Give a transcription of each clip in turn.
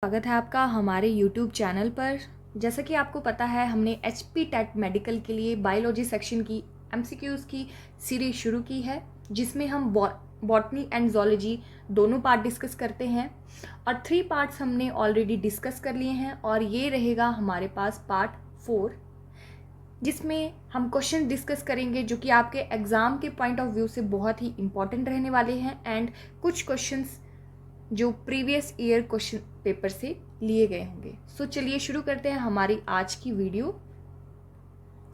स्वागत है आपका हमारे YouTube चैनल पर। जैसा कि आपको पता है, हमने HP टेट मेडिकल के लिए बायोलॉजी सेक्शन की MCQs की सीरीज शुरू की है, जिसमें हम बॉटनी एंड ज़ूलॉजी दोनों पार्ट डिस्कस करते हैं और 3 पार्ट्स हमने ऑलरेडी डिस्कस कर लिए हैं और ये रहेगा हमारे पास पार्ट 4, जिसमें हम क्वेश्चन डिस्कस करेंगे जो कि आपके एग्ज़ाम के पॉइंट ऑफ व्यू से बहुत ही इंपॉर्टेंट रहने वाले हैं एंड कुछ क्वेश्चंस जो प्रीवियस ईयर क्वेश्चन पेपर से लिए गए होंगे। सो चलिए शुरू करते हैं हमारी आज की video.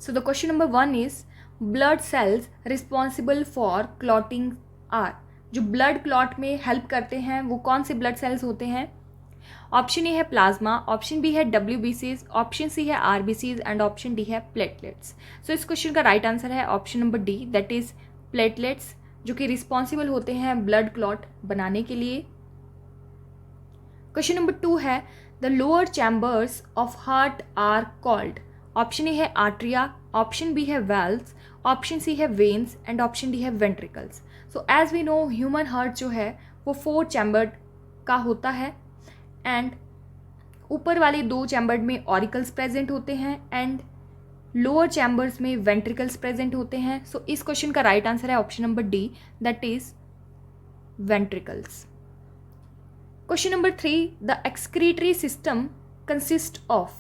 So the question number 1 is blood cells responsible for clotting are. जो ब्लड क्लॉट में हेल्प करते हैं वो कौन से ब्लड सेल्स होते हैं? ऑप्शन ए है प्लाज्मा, ऑप्शन बी है WBCs, ऑप्शन सी है RBCs एंड ऑप्शन डी है प्लेटलेट्स। सो इस क्वेश्चन का राइट आंसर है option number D, that is platelets, जो कि रिस्पॉन्सिबल होते हैं ब्लड क्लॉट बनाने के लिए। क्वेश्चन नंबर 2 है the lower chambers of heart are called. Option A है आर्ट्रिया, ऑप्शन बी है वेल्व्स, ऑप्शन सी है वेन्स एंड ऑप्शन डी है ventricles. So as we know human heart जो है वो 4 चैम्बर्ड का होता है एंड ऊपर वाले 2 चैम्बर्ड में ऑरिकल्स प्रेजेंट होते हैं एंड लोअर चैम्बर्स में वेंट्रिकल्स प्रेजेंट होते हैं। सो इस क्वेश्चन का राइट आंसर है option number D, that is ventricles. Question number 3 the excretory system consist of.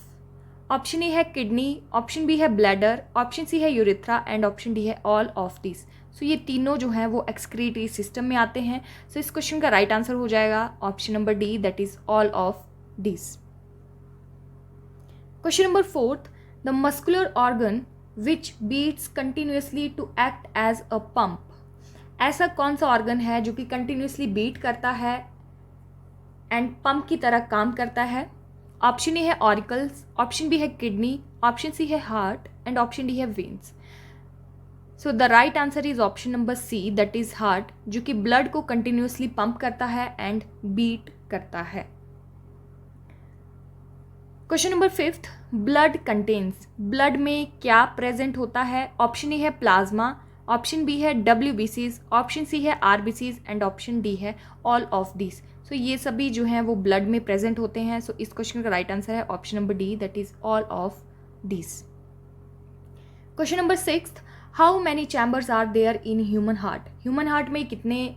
Option A है किडनी, ऑप्शन बी है ब्लैडर, ऑप्शन सी है यूरेथ्रा एंड ऑप्शन डी है ऑल ऑफ दिस। सो ये तीनों जो हैं वो एक्सक्रीटरी सिस्टम में आते हैं। सो इस क्वेश्चन का राइट आंसर हो जाएगा option number D, that is all of this. Question number 4 the muscular organ which beats continuously to act as a pump. ऐसा कौन सा ऑर्गन है जो कि कंटिन्यूसली बीट करता है एंड पंप की तरह काम करता है? ऑप्शन ए है ऑरिकल्स, ऑप्शन बी है किडनी, ऑप्शन सी है हार्ट एंड ऑप्शन डी है veins. So the right answer is option number C, that is heart, जो कि ब्लड को कंटिन्यूसली पंप करता है एंड बीट करता है। Question number 5 blood contains. Blood में क्या प्रेजेंट होता है? ऑप्शन ए है प्लाज्मा, ऑप्शन बी है WBCs, ऑप्शन सी है RBCs एंड ऑप्शन डी है ऑल ऑफ दिस। सो ये सभी जो हैं वो ब्लड में प्रेजेंट होते हैं। सो इस क्वेश्चन का राइट आंसर है option number D, that is all of this. Question number 6 how many chambers are there in human heart. Human heart में कितने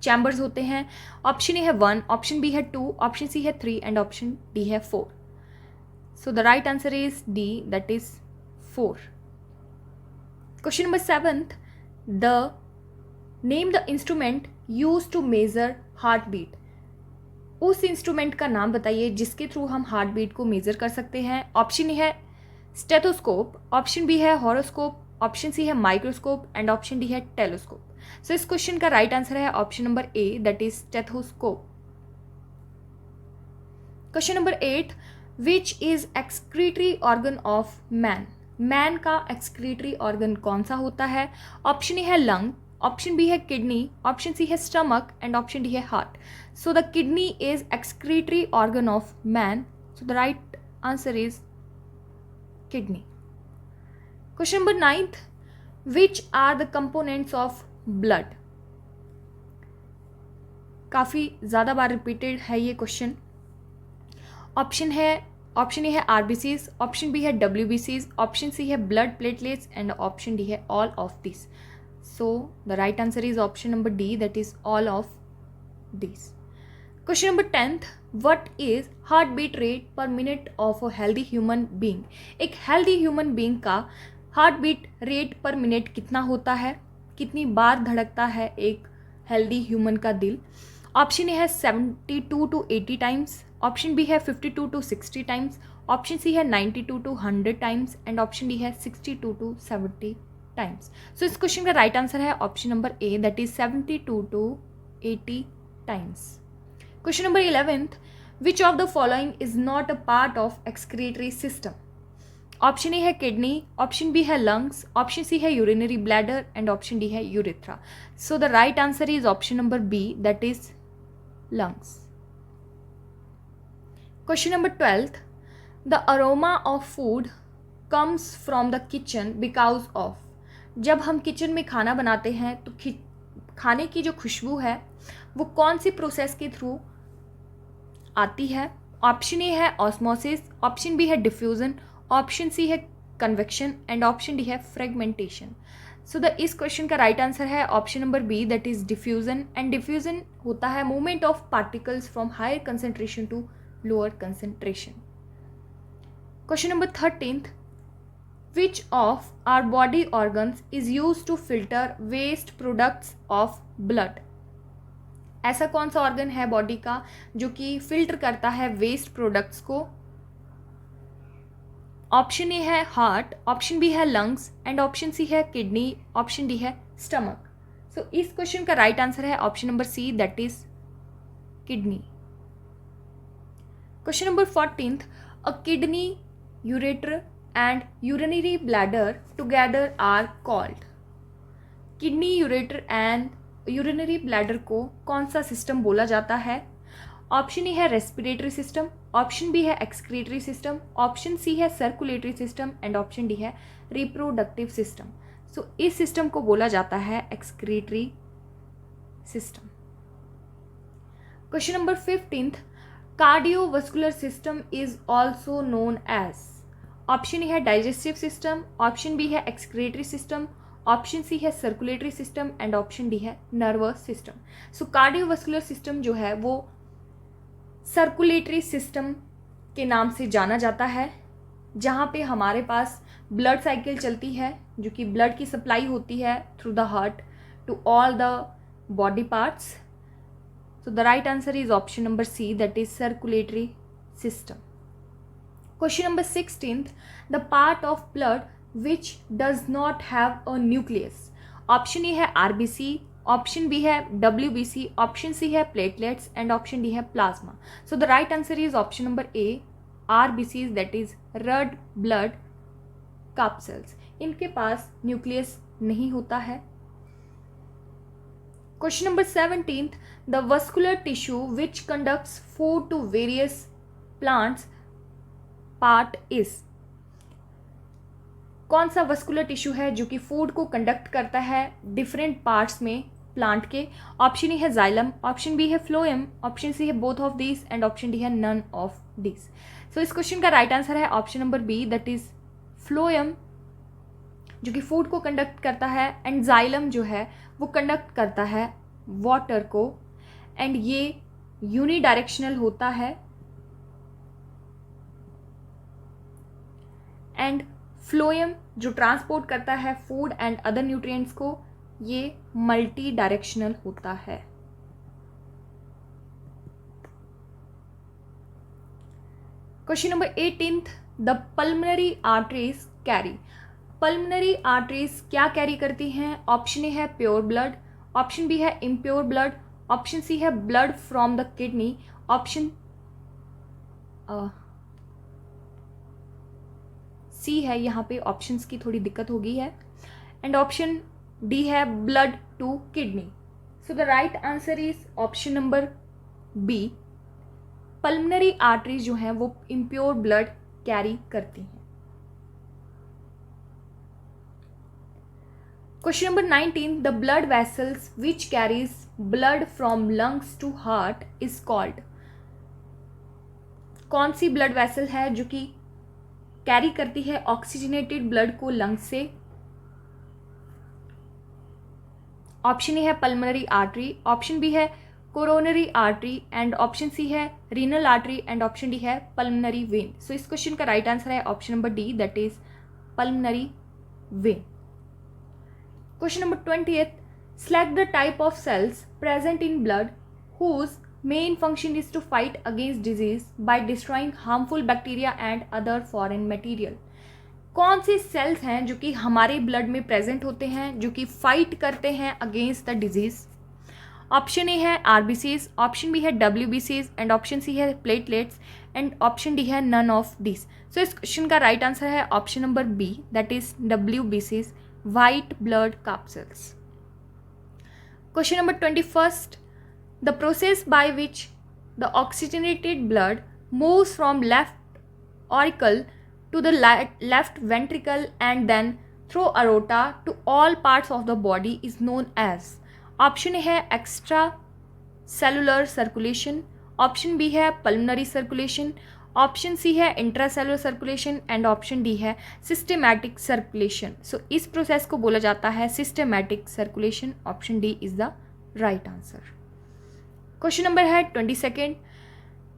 चैम्बर्स होते हैं? ऑप्शन ए है 1, ऑप्शन बी है 2, ऑप्शन सी है 3 एंड ऑप्शन डी है 4। So the right answer is D, that is 4। Question number 7 the name the instrument use to measure heart beat. उस instrument का नाम बताइए जिसके थ्रू हम हार्ट बीट को मेजर कर सकते हैं। ऑप्शन ए है स्टेथोस्कोप, ऑप्शन बी है हॉरोस्कोप, ऑप्शन सी है माइक्रोस्कोप एंड ऑप्शन डी है टेलीस्कोप। सो इस क्वेश्चन का राइट आंसर है option number A, that is stethoscope. Question number 8 which is excretory organ of man. Man का excretory organ कौन सा होता है? ऑप्शन ए है लंग, ऑप्शन बी है किडनी, ऑप्शन सी है स्टमक एंड ऑप्शन डी है heart. So the kidney is excretory organ of man, so the right answer is kidney. Question number 9 which are the components of blood. काफी ज्यादा बार repeated है ये question. Option A है RBCs, option B है WBCs, option C है blood platelets and option D है all of this. So the right answer is option number D, that is all of these. Question number 10th what is heartbeat rate per minute of a healthy human being। एक healthy human being का heartbeat rate per minute कितना होता है? कितनी बार धड़कता है एक healthy human का दिल? ऑप्शन ए है 72 to 80 टाइम्स, ऑप्शन बी है 52 to 60 टाइम्स, ऑप्शन सी है 92 to 100 times and option D है 62 to 70 टाइम्स। सो इस क्वेश्चन का राइट आंसर है option number A, that is 72 to 80 times. Question number 11 which of the following is not a part of excretory system. Option A है kidney, option B है lungs, option C है urinary bladder and option D है urethra. So the right answer is option number B, that is lungs. Question number 12 the aroma of food comes from the kitchen because of. जब हम kitchen में खाना बनाते हैं तो खाने की जो खुशबू है वो कौन सी प्रोसेस के थ्रू आती है? ऑप्शन ए है ऑस्मोसिस, ऑप्शन बी है डिफ्यूजन, ऑप्शन सी है कन्वेक्शन एंड ऑप्शन डी है फ्रेगमेंटेशन। सो इस क्वेश्चन का राइट आंसर है option number B, that is diffusion. And diffusion होता है movement of particles from higher concentration to lower concentration. Question number 13th, which of our body organs is used to filter waste products of blood? ऐसा कौन सा organ है body का जो कि filter करता है वेस्ट प्रोडक्ट्स को? ऑप्शन ए है हार्ट, ऑप्शन बी है लंग्स एंड ऑप्शन सी है किडनी, ऑप्शन डी है स्टमक। सो इस क्वेश्चन का राइट आंसर है option number C, that is kidney. Question number 14th, a kidney, ureter and urinary bladder together are called? Kidney, ureter and urinary bladder को कौन सा system बोला जाता है? ऑप्शन ए है रेस्पिरेटरी सिस्टम, ऑप्शन बी है excretory system, option C है circulatory system and option D है रिप्रोडक्टिव सिस्टम। सो इस सिस्टम को बोला जाता है excretory system. Question number 15th, cardiovascular system is also known as? Option A है डाइजेस्टिव सिस्टम, ऑप्शन बी है एक्सक्रीटरी सिस्टम, ऑप्शन सी है circulatory system and option D है nervous system. So cardiovascular system जो है वो circulatory system के नाम से जाना जाता है, जहाँ पे हमारे पास ब्लड साइकिल चलती है, जो कि ब्लड की सप्लाई होती है through the heart to all the body parts. So the right answer is option number C, that is circulatory system. Question number 16th, the part of blood which does not have a nucleus? Option A है RBC, option B है WBC, option C है platelets and option D है plasma. So the right answer is option number A, RBCs, that is red blood capsules. इनके पास nucleus नहीं होता है। Question number 17th, the vascular tissue which conducts food to various plants part is? कौन सा vascular tissue है जो कि फूड को कंडक्ट करता है डिफरेंट पार्ट्स में प्लांट के? ऑप्शन ए है जाइलम, ऑप्शन बी है फ्लोएम, ऑप्शन सी है both of these and option D है नन ऑफ दीज। सो इस क्वेश्चन का राइट आंसर है option number B, that is phloem, जो कि फूड को कंडक्ट करता है, एंड जाइलम जो है वो कंडक्ट करता है वाटर को, एंड ये यूनिडायरेक्शनल होता है, एंड फ्लोएम जो ट्रांसपोर्ट करता है फूड एंड अदर न्यूट्रिएंट्स को, ये मल्टी डायरेक्शनल होता है। Question number 18th, the pulmonary arteries carry? Pulmonary arteries क्या कैरी करती हैं? ऑप्शन ए है प्योर ब्लड, ऑप्शन बी है इम्प्योर ब्लड, ऑप्शन सी है blood from the kidney, option C है, यहाँ पे ऑप्शंस की थोड़ी दिक्कत हो गई है, एंड ऑप्शन डी है blood to kidney. So the right answer is option number B, pulmonary arteries जो हैं वो इम्प्योर ब्लड कैरी करती हैं। Question number 19, the blood vessels which carries blood from lungs to heart is called? कौन सी blood vessel है जो कि कैरी करती है ऑक्सीजनेटेड ब्लड को लंग्स से? ऑप्शन ए है पल्मनरी आर्टरी, ऑप्शन बी है coronary artery and option C है renal artery and option D है पल्मनरी वेन। सो इस क्वेश्चन का राइट आंसर है option number D, that is pulmonary vein. Question number 20th, select the type of cells present in blood whose main function is to fight against disease by destroying harmful bacteria and other foreign material? कौन सी sales हैं जो कि हमारे blood में present होते हैं जो कि फाइट करते हैं against the disease? Option A है RBCs, ऑप्शन बी है WBCs एंड ऑप्शन सी है प्लेटलेट्स एंड ऑप्शन डी है नन ऑफ दिस। सो इस क्वेश्चन का राइट आंसर है option number B, that is WBCs, white blood capsules. Question number 21st, the process by which the oxygenated blood moves from left auricle to the left ventricle and then through aorta to all parts of the body is known as? option A है extra cellular circulation, option B है pulmonary circulation, option C है intracellular circulation and option D है systematic circulation. So इस process को बोला जाता है systematic circulation. Option D is the right answer. Question number है 22nd,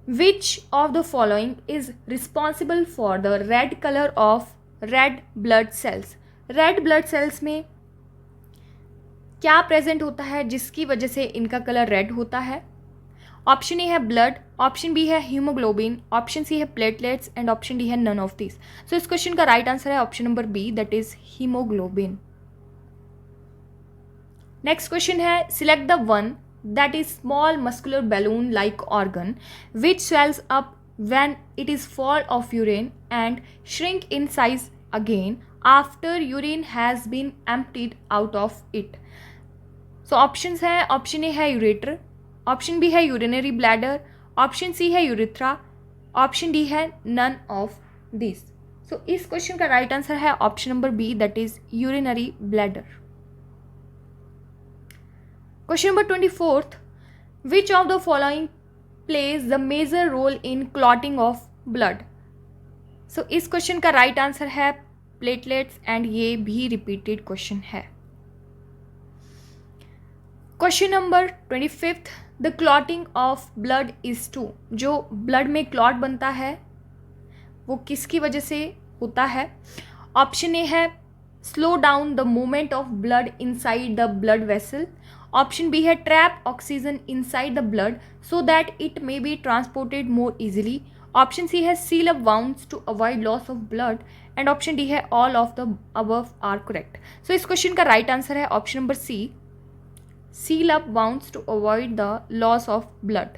which of the following is responsible for the red colour of red blood cells. Red blood cells में क्या present होता है जिसकी वजह से इनका कलर रेड होता है? ऑप्शन ए है ब्लड, ऑप्शन बी है हीमोग्लोबिन, ऑप्शन सी है प्लेटलेट्स एंड ऑप्शन डी है नन ऑफ दिस। सो इस क्वेश्चन का राइट आंसर है option number B, that is haemoglobin. Next question है, select the one that is small muscular balloon like organ which swells up when it is fall of urine and shrink in size again after urine has been emptied out of it। So options हैं, option A है ureter, option B है urinary bladder, option C है urethra, option D है none of this. So इस question का right answer है option number B, that is urinary bladder. Question number 24th, which of the following plays the major role in clotting of blood. So इस question का right answer है platelets and ये भी repeated question है। Question number 25th, the clotting of blood is to. जो blood में clot बनता है वो किसकी वजह से होता है? ऑप्शन ए है slow down the movement of blood inside the blood vessel, option B है trap oxygen inside the blood so that it may be transported more easily, option C है seal up wounds to avoid loss of blood and option D है all of the above are correct. So इस question का right answer है option number C, seal up wounds to avoid the loss of blood।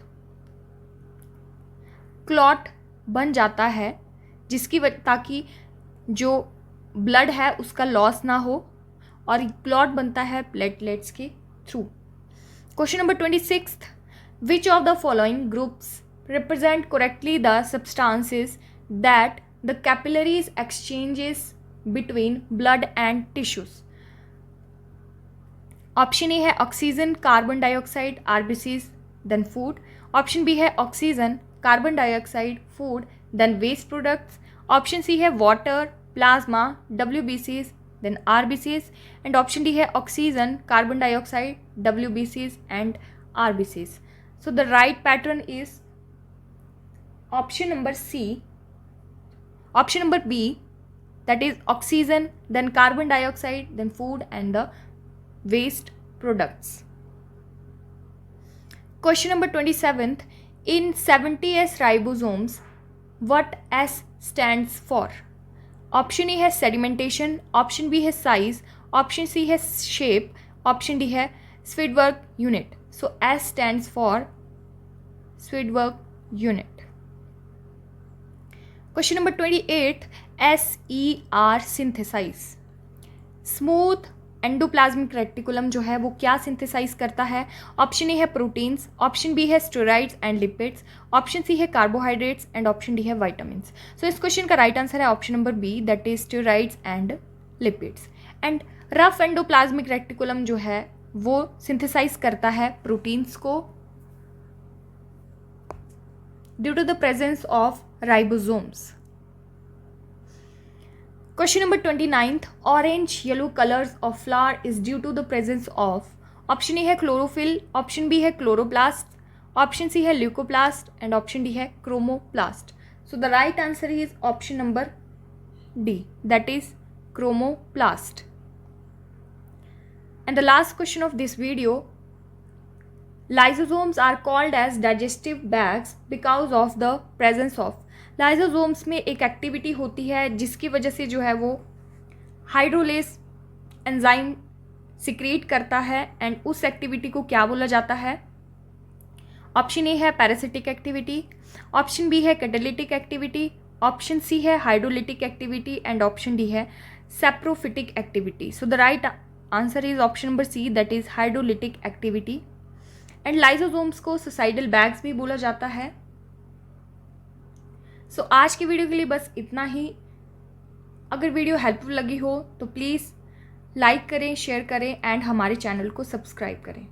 Clot बन जाता है जिसकी ताकि जो ब्लड है उसका लॉस ना हो, और क्लॉट बनता है प्लेटलेट्स के through. Question number 26th, which of the following groups represent correctly the substances that the capillaries exchanges between blood and tissues. Option A है oxygen, carbon dioxide, RBCs then food, option B है oxygen, carbon dioxide, food then waste products, option C है water, plasma, डब्ल्यूबीसीज then RBCs and option D है oxygen, carbon dioxide, डब्ल्यूबीसीज and RBCs. So the right pattern is option number C, option number B, that is oxygen, then carbon dioxide, then food and the waste products. Question number 27th, in 70S ribosomes what S stands for? Option A है sedimentation, option B है size, option C है shape, option D है Svedberg unit. So S stands for Svedberg unit. Question number 28, SER synthesize. Smooth endoplasmic reticulum जो है वो क्या synthesise करता है? ऑप्शन ए है प्रोटीन्स, ऑप्शन बी है steroids and lipids, option C है कार्बोहाइड्रेट्स एंड ऑप्शन डी है वाइटामिन्स। सो इस क्वेश्चन का राइट आंसर है option number B, that is steroids and lipids. And rough endoplasmic reticulum जो है वो सिंथेसाइज करता है प्रोटीन्स को due to the presence of ribosomes. Question number 29th, orange yellow colors of flower is due to the presence of, option A है chlorophyll, option B है chloroplast, option C है leucoplast and option D है chromoplast. So the right answer is option number D, that is chromoplast. And the last question of this video, lysosomes are called as digestive bags because of the presence of, lysosomes में एक activity होती है जिसकी वजह से जो है वो हाइड्रोलेस एंजाइम सिक्रीट करता है एंड उस एक्टिविटी को क्या बोला जाता है? ऑप्शन ए है पैरासिटिक एक्टिविटी, ऑप्शन बी है कैटालिटिक एक्टिविटी, ऑप्शन सी है hydrolytic activity and option D है saprophytic activity. So the right answer is option number C, that is hydrolytic activity. And lysosomes को suicidal bags भी बोला जाता है। सो आज की वीडियो के लिए बस इतना ही। अगर वीडियो हेल्पफुल लगी हो तो प्लीज़ लाइक करें, शेयर करें एंड हमारे चैनल को सब्सक्राइब करें।